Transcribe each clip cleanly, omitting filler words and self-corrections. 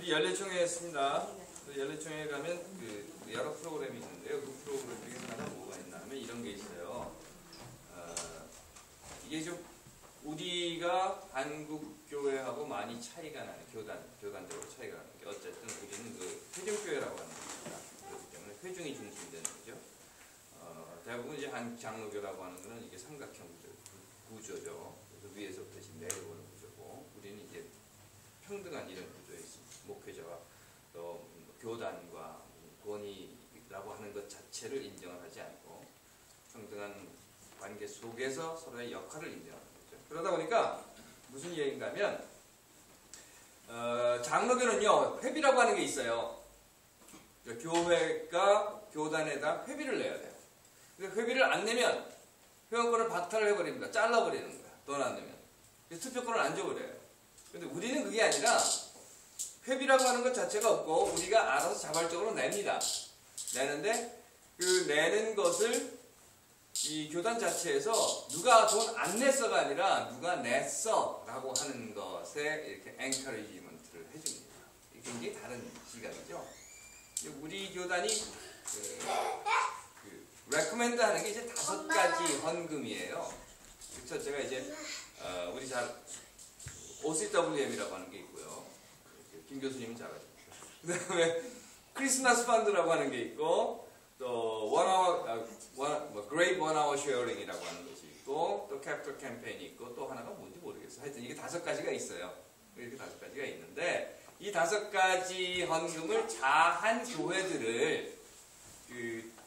우리 연례총회 했습니다. 연례총회 가면 여러 프로그램이 있는데요. 그 프로그램 중에서 하나 뭐가 있나 하면 이런 게 있어요. 이게 좀 우리가 한국 교회하고 많이 차이가 나요. 교단적으로 차이가 나는 게 어쨌든 우리는 그 회중교회라고 하는 겁니다. 그렇기 때문에 회중이 중심되는 거죠. 대부분 이제 한 장로교라고 하는 거는 이게 삼각형 구조죠. 그래서 위에서부터 지금 내려오는 구조고, 우리는 이제 평등한 이런 구조에 있습니다. 목회자와 또 교단과 권위라고 하는 것 자체를 인정을 하지 않고 평등한 관계 속에서 서로의 역할을 인정하는 거죠. 그러다 보니까 무슨 얘기인가 하면 장로교는요, 회비라고 하는 게 있어요. 교회가 교단에다 회비를 내야 돼요. 그래서 회비를 안 내면 회원권을 박탈을 해버립니다. 잘라버리는 거야. 돈 안 내면. 그래서 투표권을 안 줘버려요. 근데 우리는 그게 아니라 회비라고 하는 것 자체가 없고 우리가 알아서 자발적으로 냅니다. 내는데 그 내는 것을 이 교단 자체에서 누가 돈 안 냈어가 아니라 누가 냈어 라고 하는 것에 이렇게 엔커리지먼트를 해줍니다. 이게 굉장히 다른 시각이죠. 우리 교단이 레코멘드 하는 게 이제 5가지 헌금이에요. 첫째가 이제 우리 잘 OCWM이라고 하는 게 있고요. 김 교수님은 잘 아십니다. 그 다음에 크리스마스 펀드라고 하는 게 있고, 또 Great One Hour Sharing이라고 하는 것이 있고, 또 캐피털 캠페인이 있고, 또 하나가 뭔지 모르겠어요. 하여튼 이게 5가지가 있어요. 이렇게 5가지가 있는데, 이 5가지 헌금을 다한 교회들을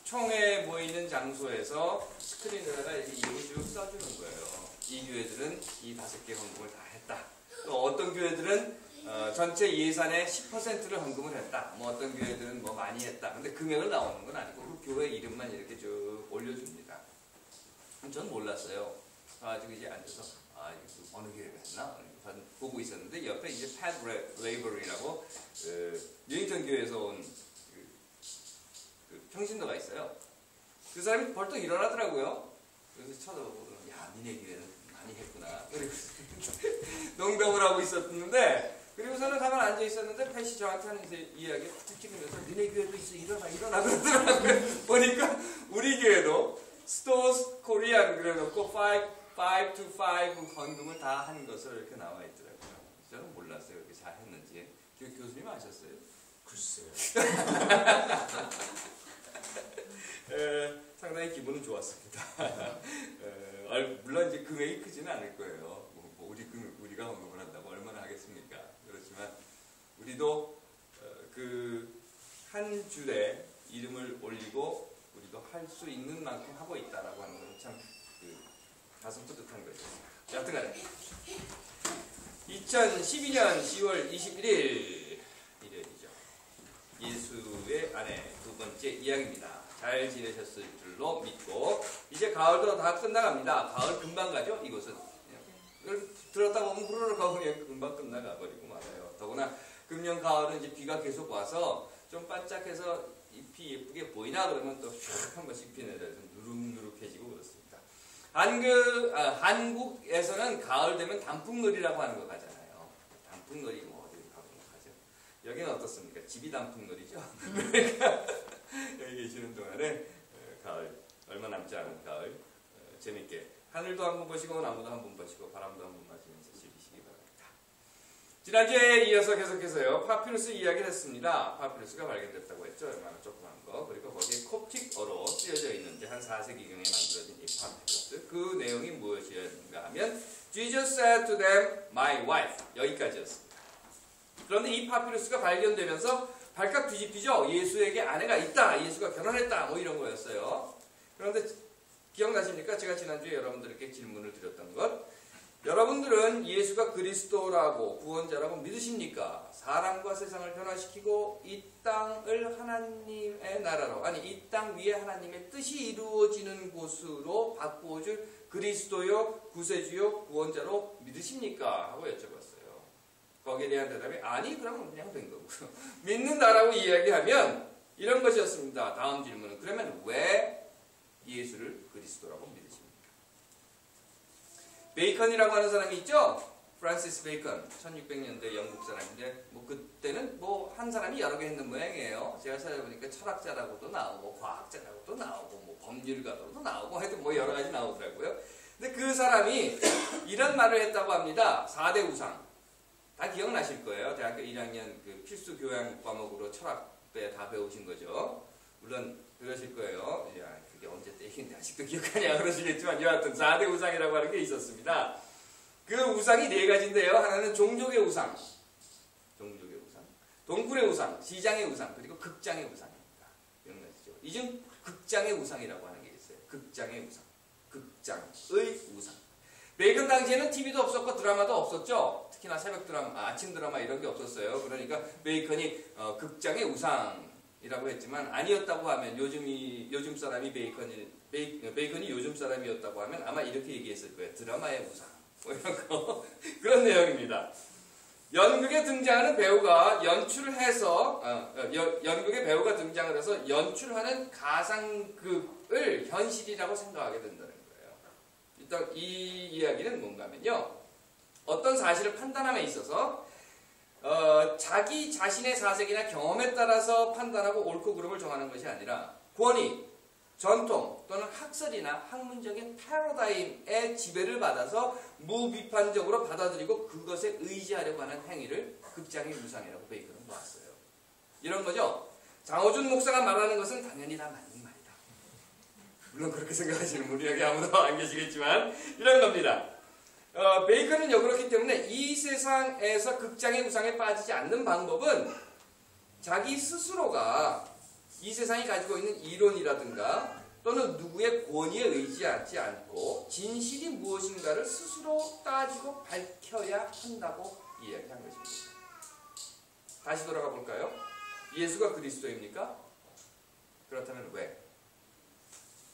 총회 모이는 장소에서 스크린에다가 이름을 쭉 써주는 거예요. 이 교회들은 이 5개 헌금을 다 했다. 또 어떤 교회들은 전체 예산의 10%를 헌금을 했다. 뭐 어떤 교회들은 뭐 많이 했다. 근데 금액을 나오는 건 아니고 그 교회 이름만 이렇게 쭉 올려줍니다. 전 몰랐어요. 지금 이제 앉아서 이거 어느 교회가 했나 보고 있었는데 옆에 이제 팻 레이버리라고 뉴잉턴 교회에서 온 평신도가 있어요. 그 사람이 벌떡 일어나더라고요. 그래서 쳐다보고 야, 니네 교회는 많이 했구나. 그리고 농담을 하고 있었는데, 그리고서는 가만 앉아 있었는데 팻이 저한테 하는 이야기 툭 찍으면서 니네 교회도 있어, 일어나 그러더라고요. 보니까 우리 교회도 스토어스 코리안 그래놓고 5 to 5 헌금을 다 한 것으로 이렇게 나와 있더라고요. 저는 몰랐어요. 그렇게 잘 했는지. 교수님 아셨어요? 글쎄요. 상당히 기분은 좋았습니다. 물론 이제 금액이 크지는 않을 거예요. 우리가 헌금을 한다고 얼마나 하겠습니까? 그렇지만 우리도 한 줄에 이름을 올리고 우리도 할 수 있는 만큼 하고 있다라고 하는 건 참 가슴 뿌듯한 것이었습니다. 여튼간에 2012년 10월 21일 일요일이죠. 예수의 아내 2번째 이야기입니다. 잘 지내셨을 줄로 믿고, 이제 가을도 다 끝나갑니다. 가을 금방 가죠, 이곳은. 이걸 들었다 보면 후루룩 하고 금방 끝나가 버리고 말아요. 더구나 금년 가을은 이제 비가 계속 와서 좀 반짝해서 잎이 예쁘게 보이나 그러면 또 슉 한 번씩 비 내려서 누룩누룩해지고 그렇습니다. 한국에서는 가을 되면 단풍놀이라고 하는 거 가잖아요. 단풍놀이 뭐 어디 가죠? 여기는 어떻습니까? 집이 단풍놀이죠. 그러니까 여기 계시는 동안에 가을, 얼마 남지 않은 가을 재밌게 하늘도 한번 보시고 나무도 한번 보시고 바람도 한번 맞으면서 즐기시기 바랍니다. 지난주에 이어서 계속해서요, 파피루스 이야기를 했습니다. 파피루스가 발견됐다고 했죠. 얼마나 조그만 거. 그리고 거기에 콥틱어로 쓰여져 있는데 한 4세기경에 만들어진 이 파피루스, 그 내용이 무엇이었는가 하면 Jesus said to them, my wife, 여기까지였습니다. 그런데 이 파피루스가 발견되면서 발칵 뒤집히죠. 예수에게 아내가 있다, 예수가 결혼했다, 뭐 이런 거였어요. 그런데 기억나십니까? 제가 지난주에 여러분들에게 질문을 드렸던 것. 여러분들은 예수가 그리스도라고 구원자라고 믿으십니까? 사람과 세상을 변화시키고 이 땅을 하나님의 나라로, 아니 이 땅 위에 하나님의 뜻이 이루어지는 곳으로 바꾸어줄 그리스도요, 구세주요, 구원자로 믿으십니까? 하고 여쭤봤어요. 거기에 대한 대답이 아니, 그러면 그냥 된 거고요. 믿는다라고 이야기하면 이런 것이었습니다. 다음 질문은 그러면 왜 예수를 그리스도라고 믿으십니까? 베이컨이라고 하는 사람이 있죠? 프란시스 베이컨, 1600년대 영국 사람인데, 뭐 그때는 뭐 한 사람이 여러 개 있는 모양이에요. 제가 찾아보니까 철학자라고도 나오고 과학자라고도 나오고 뭐 법률가로도 나오고 하여튼 뭐 여러 가지 나오더라고요. 근데 그 사람이 이런 말을 했다고 합니다. 4대 우상. 다 기억나실 거예요. 대학교 1학년 그 필수 교양 과목으로 철학때 다 배우신 거죠. 물론 그러실 거예요. 야, 그게 언제 때 얘기인데 아직도 기억하냐 그러시겠지만 여하튼 4대 우상이라고 하는 게 있었습니다. 그 우상이 네 가지인데요. 하나는 종족의 우상, 종족의 우상, 동굴의 우상, 시장의 우상, 그리고 극장의 우상입니다. 기억나시죠? 이 중 극장의 우상이라고 하는 게 있어요. 극장의 우상, 극장의 우상. 베이컨 당시에는 TV도 없었고 드라마도 없었죠. 특히나 새벽 드라마, 아침 드라마 이런 게 없었어요. 그러니까 베이컨이 극장의 우상이라고 했지만 아니었다고 하면 요즘 사람이 베이컨이 요즘 사람이었다고 하면 아마 이렇게 얘기했을 거예요. 드라마의 우상. 뭐 이런 거 그런 내용입니다. 연극에 등장하는 배우가 연출을 해서 연극의 배우가 등장을 해서 연출하는 가상극을 현실이라고 생각하게 된다는 거예요. 일단 이 이야기는 뭔가 하면요. 어떤 사실을 판단함에 있어서 자기 자신의 사색이나 경험에 따라서 판단하고 옳고 그름을 정하는 것이 아니라 권위, 전통 또는 학설이나 학문적인 패러다임의 지배를 받아서 무비판적으로 받아들이고 그것에 의지하려고 하는 행위를 극장의 우상이라고 베이컨은 보았어요. 이런 거죠. 장호준 목사가 말하는 것은 당연히 다 맞는 말이다. 물론 그렇게 생각하시는 분이 여기 아무도 안 계시겠지만 이런 겁니다. 베이컨은요 그렇기 때문에 이 세상에서 극장의 우상에 빠지지 않는 방법은 자기 스스로가 이 세상이 가지고 있는 이론이라든가 또는 누구의 권위에 의지하지 않고 진실이 무엇인가를 스스로 따지고 밝혀야 한다고 이야기한 것입니다. 다시 돌아가 볼까요? 예수가 그리스도입니까? 그렇다면 왜?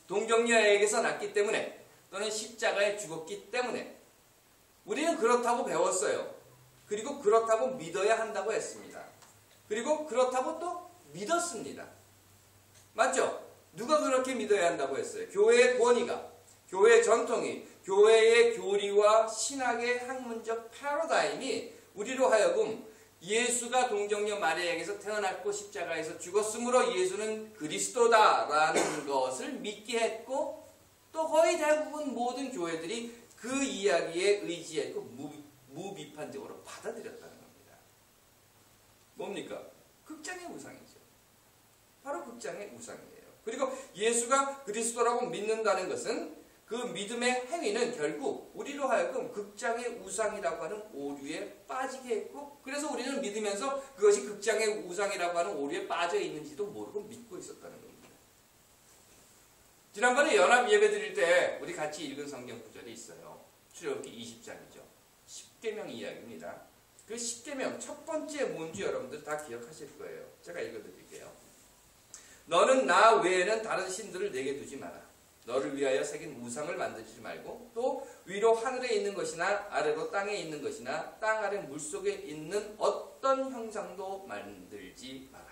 동정녀에게서 났기 때문에 또는 십자가에 죽었기 때문에 우리는 그렇다고 배웠어요. 그리고 그렇다고 믿어야 한다고 했습니다. 그리고 그렇다고 또 믿었습니다. 맞죠? 누가 그렇게 믿어야 한다고 했어요? 교회의 권위가, 교회의 전통이, 교회의 교리와 신학의 학문적 패러다임이 우리로 하여금 예수가 동정녀 마리아에게서 태어났고 십자가에서 죽었으므로 예수는 그리스도다라는 것을 믿게 했고 또 거의 대부분 모든 교회들이 그 이야기에 의지했고 무비판적으로 받아들였다는 겁니다. 뭡니까? 극장의 우상이죠. 바로 극장의 우상이에요. 그리고 예수가 그리스도라고 믿는다는 것은 그 믿음의 행위는 결국 우리로 하여금 극장의 우상이라고 하는 오류에 빠지게 했고 그래서 우리는 믿으면서 그것이 극장의 우상이라고 하는 오류에 빠져 있는지도 모르고 믿고 있었다는 겁니다. 지난번에 연합 예배 드릴 때 우리 같이 읽은 성경 구절이 있어요. 출애굽기 20장이죠. 10계명 이야기입니다. 그 10계명 첫 번째 뭔지 여러분들 다 기억하실 거예요. 제가 읽어드릴게요. 너는 나 외에는 다른 신들을 내게 두지 마라. 너를 위하여 새긴 우상을 만들지 말고 또 위로 하늘에 있는 것이나 아래로 땅에 있는 것이나 땅 아래 물속에 있는 어떤 형상도 만들지 마라.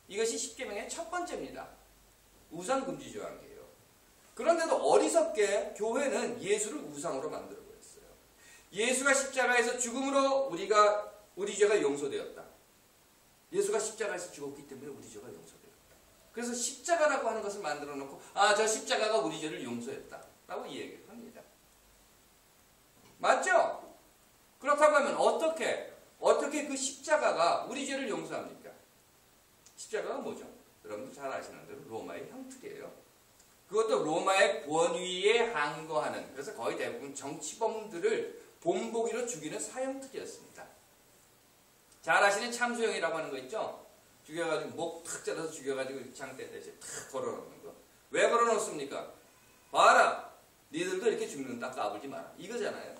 이것이 10계명의 첫 번째입니다. 우상 금지 조항이에요. 그런데도 어리석게 교회는 예수를 우상으로 만들어 버렸어요. 예수가 십자가에서 죽음으로 우리 죄가 용서되었다. 예수가 십자가에서 죽었기 때문에 우리 죄가 용서되었다. 그래서 십자가라고 하는 것을 만들어 놓고 저 십자가가 우리 죄를 용서했다 라고 이야기를 합니다. 맞죠? 그렇다고 하면 어떻게 그 십자가가 우리 죄를 용서합니까? 십자가가 뭐죠? 여러분들 잘 아시는 대로 로마의 형틀이에요. 그것도 로마의 권위에 항거하는, 그래서 거의 대부분 정치범들을 본보기로 죽이는 사형틀이었습니다. 잘 아시는 참수형이라고 하는 거 있죠? 죽여가지고 목 탁 잘라서 죽여가지고 장대 대신 탁 걸어놓는 거. 왜 걸어놓습니까? 봐라! 니들도 이렇게 죽는다. 까불지 마라. 이거잖아요.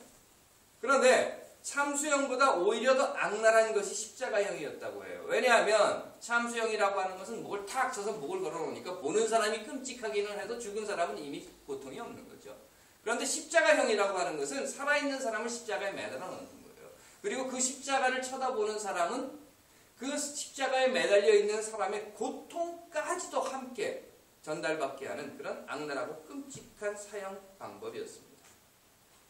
그런데 참수형보다 오히려 더 악랄한 것이 십자가형이었다고 해요. 왜냐하면 참수형이라고 하는 것은 목을 탁 쳐서 목을 걸어놓으니까 보는 사람이 끔찍하기는 해도 죽은 사람은 이미 고통이 없는 거죠. 그런데 십자가형이라고 하는 것은 살아있는 사람을 십자가에 매달아 놓는 거예요. 그리고 그 십자가를 쳐다보는 사람은 그 십자가에 매달려 있는 사람의 고통까지도 함께 전달받게 하는 그런 악랄하고 끔찍한 사형 방법이었습니다.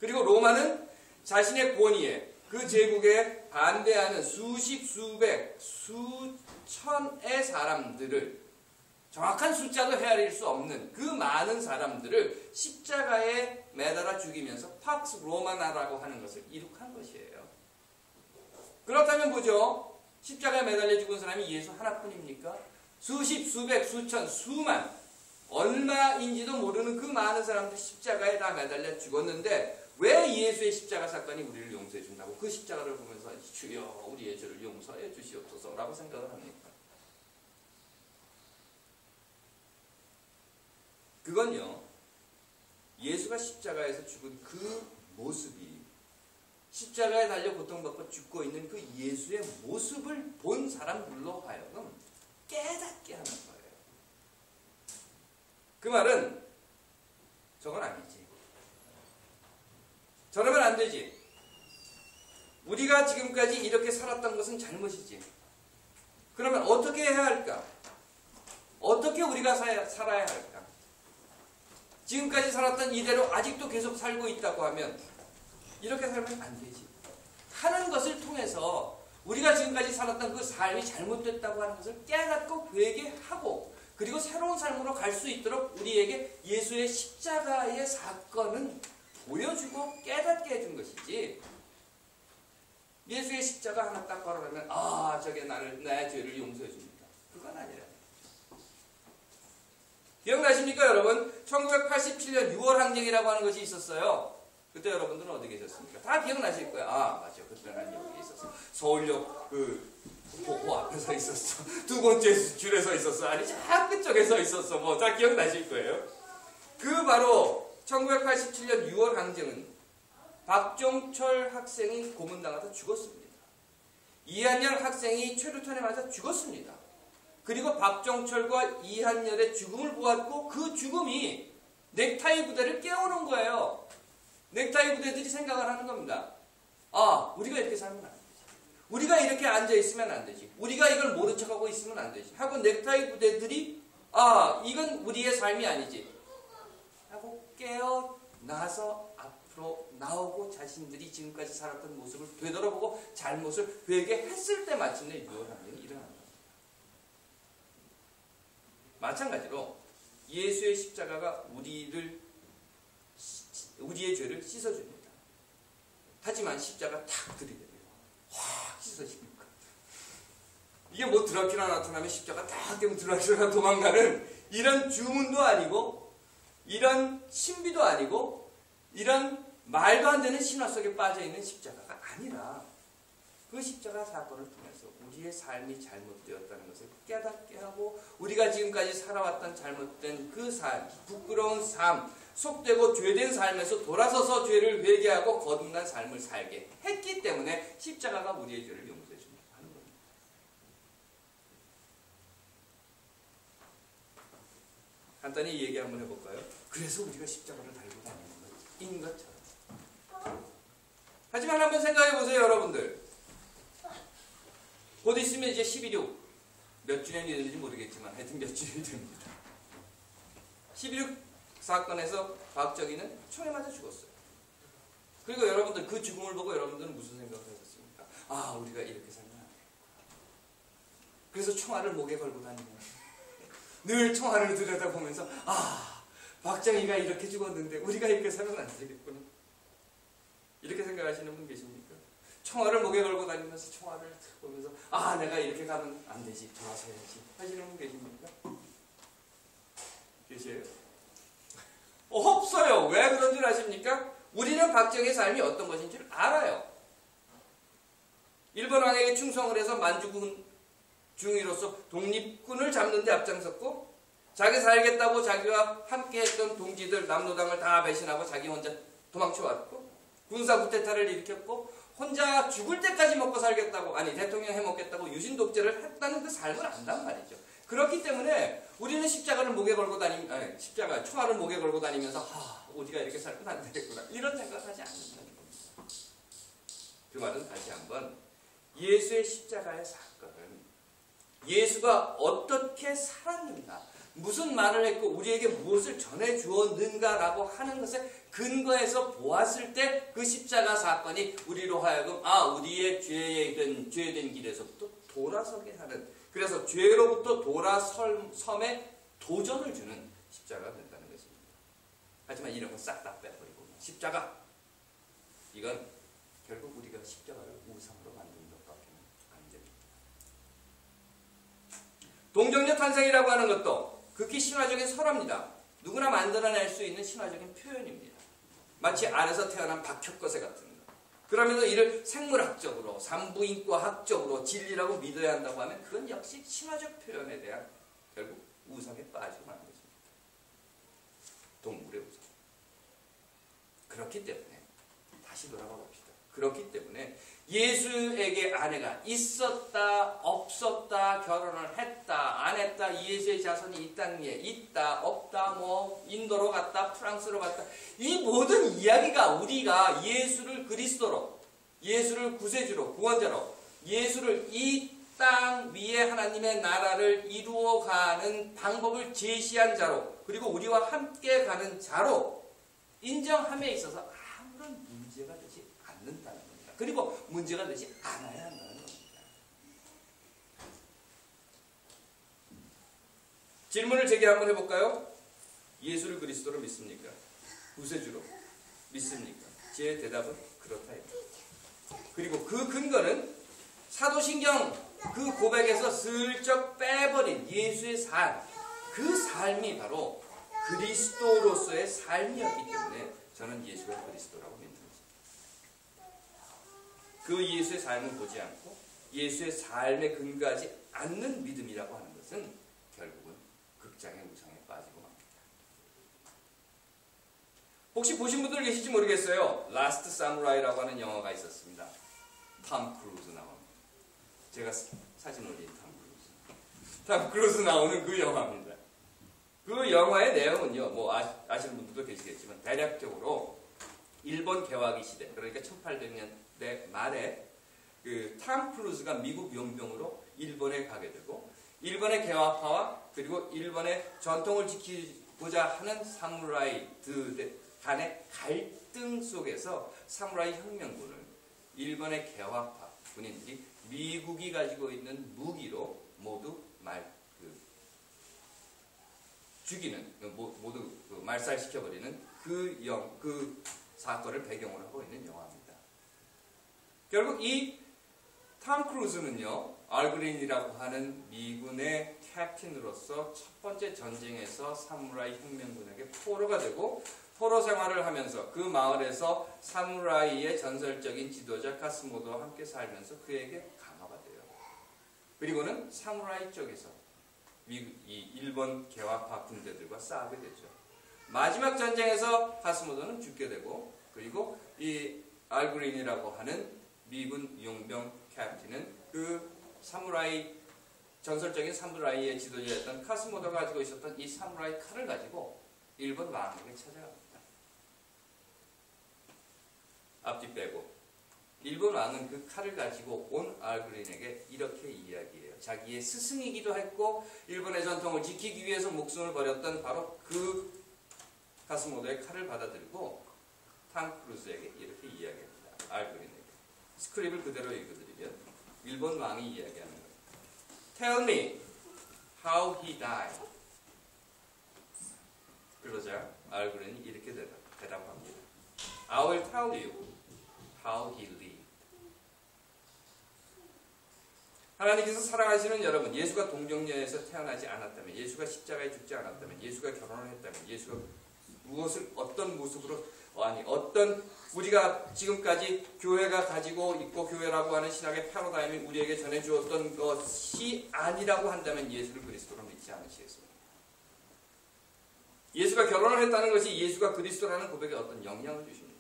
그리고 로마는 자신의 권위에 그 제국에 반대하는 수십, 수백, 수천의 사람들을, 정확한 숫자도 헤아릴 수 없는 그 많은 사람들을 십자가에 매달아 죽이면서 팍스 로마나라고 하는 것을 이룩한 것이에요. 그렇다면 뭐죠? 십자가에 매달려 죽은 사람이 예수 하나뿐입니까? 수십, 수백, 수천, 수만, 얼마인지도 모르는 그 많은 사람들 십자가에 다 매달려 죽었는데 왜 예수의 십자가 사건이 우리를 용서해 준다고 그 십자가를 보면서 주여 우리의 죄를 용서해 주시옵소서 라고 생각을 합니까? 그건요, 예수가 십자가에서 죽은 그 모습이 십자가에 달려 고통받고 죽고 있는 그 예수의 모습을 본 사람들로 하여금 깨닫게 하는 거예요. 그 말은 저건 아니지. 저러면 안 되지. 우리가 지금까지 이렇게 살았던 것은 잘못이지. 그러면 어떻게 해야 할까? 어떻게 우리가 살아야 할까? 지금까지 살았던 이대로 아직도 계속 살고 있다고 하면 이렇게 살면 안 되지. 하는 것을 통해서 우리가 지금까지 살았던 그 삶이 잘못됐다고 하는 것을 깨닫고 회개하고 그리고 새로운 삶으로 갈 수 있도록 우리에게 예수의 십자가의 사건은 보여주고 깨닫게 해준 것이지, 예수의 십자가 하나 딱 바라보면 아 저게 내 죄를 용서해 줍니다. 그건 아니라. 기억나십니까 여러분? 1987년 6월 항쟁이라고 하는 것이 있었어요. 그때 여러분들은 어디 계셨습니까? 다 기억나실 거예요. 아 맞죠. 그때 난 여기 있었어. 서울역 그 보고 앞에 서 있었어. 두 번째 줄에 서 있었어. 아니 저 끝쪽에 서 있었어. 뭐 다 기억나실 거예요. 그 바로 1987년 6월 항쟁은 박종철 학생이 고문당하다 죽었습니다. 이한열 학생이 최루탄에 맞아 죽었습니다. 그리고 박종철과 이한열의 죽음을 보았고 그 죽음이 넥타이 부대를 깨우는 거예요. 넥타이 부대들이 생각을 하는 겁니다. 아, 우리가 이렇게 살면 안 되지. 우리가 이렇게 앉아있으면 안 되지. 우리가 이걸 모른 척하고 있으면 안 되지. 하고 넥타이 부대들이 아, 이건 우리의 삶이 아니지. 하고 깨어나서 앞으로 나오고 자신들이 지금까지 살았던 모습을 되돌아보고 잘못을 회개했을 때 마침내 유월항쟁이 일어난다. 마찬가지로 예수의 십자가가 우리의 죄를 씻어줍니다. 하지만 십자가 탁 들이대요. 확 씻어집니까? 이게 뭐 드라큘라 나타나면 십자가 탁 깨면 드라큘라가 도망가는 이런 주문도 아니고 이런 신비도 아니고 이런 말도 안 되는 신화 속에 빠져있는 십자가가 아니라 그 십자가 사건을 통해서 우리의 삶이 잘못되었다는 것을 깨닫게 하고 우리가 지금까지 살아왔던 잘못된 그 삶, 부끄러운 삶, 속되고 죄된 삶에서 돌아서서 죄를 회개하고 거듭난 삶을 살게 했기 때문에 십자가가 우리의 죄를 용서해 준다고 하는 겁니다. 간단히 얘기 한번 해볼까요? 그래서 우리가 십자가를 달고 다니는 것처럼. 하지만 한번 생각해 보세요, 여러분들. 곧 있으면 이제 11.6 몇 주년이 되는지 모르겠지만 하여튼 몇 주년이 됩니다. 11.6 사건에서 박정희는 총에 맞아 죽었어요. 그리고 여러분들 그 죽음을 보고 여러분들은 무슨 생각을 하셨습니까? 아, 우리가 이렇게 살면 안 돼. 그래서 총알을 목에 걸고 다니면 늘 총알을 들여다보면서 아, 박정희가 이렇게 죽었는데 우리가 이렇게 살면 안 되겠구나. 이렇게 생각하시는 분 계십니까? 총알을 목에 걸고 다니면서 총알을 보면서 아, 내가 이렇게 가면 안 되지. 돌아서야지. 하시는 분 계십니까? 계세요? 없어요. 왜 그런 줄 아십니까? 우리는 박정희의 삶이 어떤 것인 줄 알아요. 일본 왕에게 충성을 해서 만주군 중위로서 독립군을 잡는 데 앞장섰고 자기 살겠다고 자기와 함께했던 동지들 남노당을 다 배신하고 자기 혼자 도망쳐왔고 군사 쿠데타를 일으켰고 혼자 죽을 때까지 먹고 살겠다고, 아니 대통령 해먹겠다고 유신 독재를 했다는 그 삶을 안단 말이죠. 그렇기 때문에 우리는 십자가를 목에 걸고 총알을 목에 걸고 다니면서 우리가 이렇게 살면 안 되겠구나 이런 생각을 하지 않는다는 겁니다. 그 말은 다시 한번 예수의 십자가의 사건은 예수가 어떻게 살았는가, 무슨 말을 했고 우리에게 무엇을 전해 주었는가라고 하는 것에 근거해서 보았을 때 그 십자가 사건이 우리로 하여금 우리의 죄된 길에서부터 돌아서게 하는, 그래서 죄로부터 돌아섬에 도전을 주는 십자가가 된다는 것입니다. 하지만 이런 거 싹 다 빼버리고 십자가, 이건 결국 우리가 십자가를 우상으로 만드는 것밖에 안 됩니다. 동정녀 탄생이라고 하는 것도 극히 신화적인 설화입니다. 누구나 만들어낼 수 있는 신화적인 표현입니다. 마치 알에서 태어난 박혁거새 같은 것. 그러면서 이를 생물학적으로, 산부인과학적으로 진리라고 믿어야 한다고 하면 그건 역시 신화적 표현에 대한 결국 우상에 빠지고 마는 것입니다. 동물의 우상. 그렇기 때문에 다시 돌아가 봅시다. 그렇기 때문에 예수에게 아내가 있었다, 없었다, 결혼을 했다, 안 했다, 예수의 자손이 이 땅 위에 있다, 없다, 뭐 인도로 갔다, 프랑스로 갔다, 이 모든 이야기가 우리가 예수를 그리스도로, 예수를 구세주로, 구원자로, 예수를 이 땅 위에 하나님의 나라를 이루어가는 방법을 제시한 자로, 그리고 우리와 함께 가는 자로 인정함에 있어서 아무런 문제가 되지 않는다는 겁니다. 그리고 문제가 되지 않아야 한다는 겁니다. 질문을 제기 한번 해볼까요? 예수를 그리스도로 믿습니까? 구세주로 믿습니까? 제 대답은 그렇다입니다. 그리고 그 근거는 사도신경 그 고백에서 슬쩍 빼버린 예수의 삶, 그 삶이 바로 그리스도로서의 삶이었기 때문에 저는 예수가 그리스도라고 믿는 것입니다. 그 예수의 삶을 보지 않고 예수의 삶에 근거하지 않는 믿음이라고 하는 것은 결국은 극장의 우상에 빠지고 맙니다. 혹시 보신 분들 계실지 모르겠어요. 라스트 사무라이라고 하는 영화가 있었습니다. 톰 크루즈 나옵니다. 제가 사진 올린 톰 크루즈 나오는 그 영화입니다. 그 영화의 내용은요, 뭐 아시는 분들도 계시겠지만 대략적으로 일본 개화기 시대, 그러니까 1800년대 말에 그 톰 크루즈가 미국 용병으로 일본에 가게 되고, 일본의 개화파와 그리고 일본의 전통을 지키고자 하는 사무라이들 간의 갈등 속에서 사무라이 혁명군을 일본의 개화파 군인들이 미국이 가지고 있는 무기로 모두 죽이는, 모두 말살시켜버리는 그 사건을 배경으로 하고 있는 영화입니다. 결국 이 톰 크루즈는요, 알그린이라고 하는 미군의 캡틴으로서 첫 번째 전쟁에서 사무라이 혁명군에게 포로가 되고, 포로 생활을 하면서 그 마을에서 사무라이의 전설적인 지도자 카스모도와 함께 살면서 그에게 강화가 돼요. 그리고는 사무라이 쪽에서 이 일본 개화파 군대들과 싸우게 되죠. 마지막 전쟁에서 카스모도는 죽게 되고, 그리고 이 알그린이라고 하는 미군 용병 캡틴은 그 사무라이, 전설적인 사무라이의 지도자였던 카스모도가 가지고 있었던 이 사무라이 칼을 가지고 일본 왕에게 찾아갑니다. 앞뒤 빼고 일본 왕은 그 칼을 가지고 온 알그린에게 이렇게 이야기해요. 자기의 스승이기도 했고 일본의 전통을 지키기 위해서 목숨을 버렸던 바로 그 카스모도의 칼을 받아들고 톰 크루즈에게 이렇게 이야기합니다. 알그린에게. 스크립을 그대로 읽어드리면 일본 왕이 이야기하는 거예요. Tell me how he died. 그러자 알그린이 이렇게 대답합니다. I will tell you how he lived. 하나님께서 사랑하시는 여러분, 예수가 동정녀에서 태어나지 않았다면, 예수가 십자가에 죽지 않았다면, 예수가 결혼을 했다면, 예수가 무엇을 어떤 모습으로, 어떤 우리가 지금까지 교회가 가지고 있고 교회라고 하는 신학의 패러다임이 우리에게 전해주었던 것이 아니라고 한다면 예수를 그리스도로 믿지 않으시겠습니까? 예수가 결혼을 했다는 것이 예수가 그리스도라는 고백에 어떤 영향을 주십니까?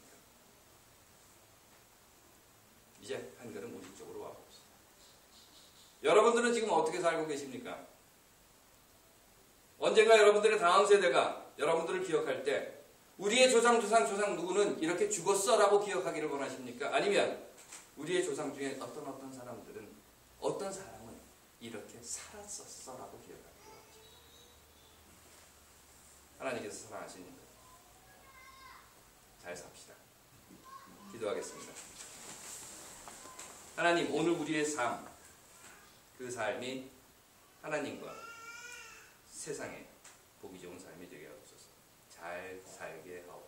이제 한 걸음 우리 쪽으로 와봅시다. 여러분들은 지금 어떻게 살고 계십니까? 언젠가 여러분들의 다음 세대가 여러분들을 기억할 때 우리의 조상 누구는 이렇게 죽었어라고 기억하기를 원하십니까? 아니면 우리의 조상 중에 어떤 사람들은 어떤 사람은 이렇게 살았었어라고 기억하기를 원하십니까? 하나님께서 사랑하시니까 잘 삽시다. 기도하겠습니다. 하나님, 오늘 우리의 삶, 그 삶이 하나님과 세상에 보기 좋은 삶이 되게 하옵소서. 잘 살게 하옵소서.